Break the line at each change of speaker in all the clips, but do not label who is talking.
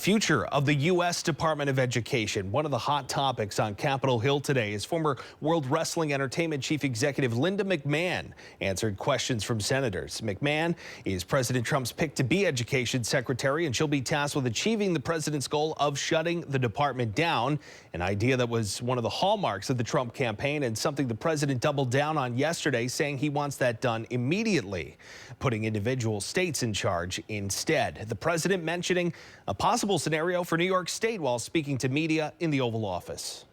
Future of the U.S. Department of Education. One of the hot topics on Capitol Hill today is former World Wrestling Entertainment Chief Executive Linda McMahon answered questions from senators. McMahon is President Trump's pick to be Education Secretary, and she'll be tasked with achieving the president's goal of shutting the department down, an idea that was one of the hallmarks of the Trump campaign and something the president doubled down on yesterday, saying he wants that done immediately, putting individual states in charge instead. The president mentioning a possible scenario for New York State while speaking to media in the Oval Office.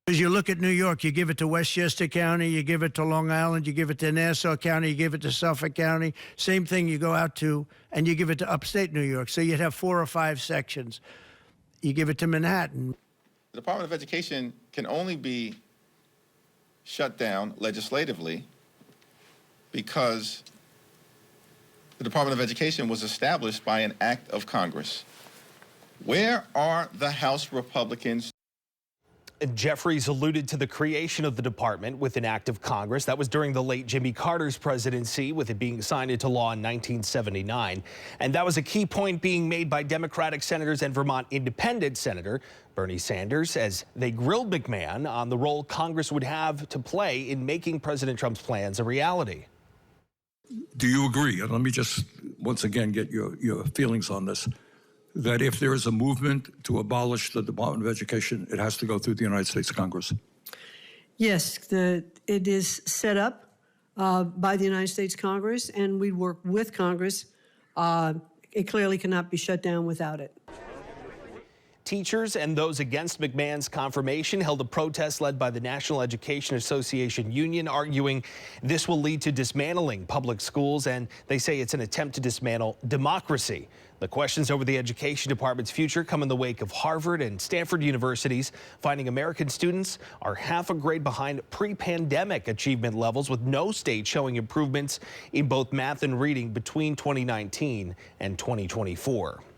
As you look at New York, you give it to Westchester County, you give it to Long Island, you give it to Nassau County, you give it to Suffolk County. Same thing you go out to, and you give it to upstate New York. So you'd have 4 or 5 sections. You give it to Manhattan.
The Department of Education can only be shut down legislatively because the Department of Education was established by an act of Congress. Where are the House Republicans?
Jeffries alluded to the creation of the department with an act of Congress. That was during the late Jimmy Carter's presidency, with it being signed into law in 1979. And that was a key point being made by Democratic senators and Vermont Independent Senator Bernie Sanders as they grilled McMahon on the role Congress would have to play in making President Trump's plans a reality.
Do you agree? And let me just once again get your feelings on this. That if there is a movement to abolish the Department of Education, it has to go through the United States Congress.
Yes, it is set up by the United States Congress, and we work with Congress. It clearly cannot be shut down without it.
Teachers and those against McMahon's confirmation held a protest led by the National Education Association Union, arguing this will lead to dismantling public schools, and they say it's an attempt to dismantle democracy. The questions over the Education Department's future come in the wake of Harvard and Stanford universities finding American students are half a grade behind pre-pandemic achievement levels, with no state showing improvements in both math and reading between 2019 and 2024.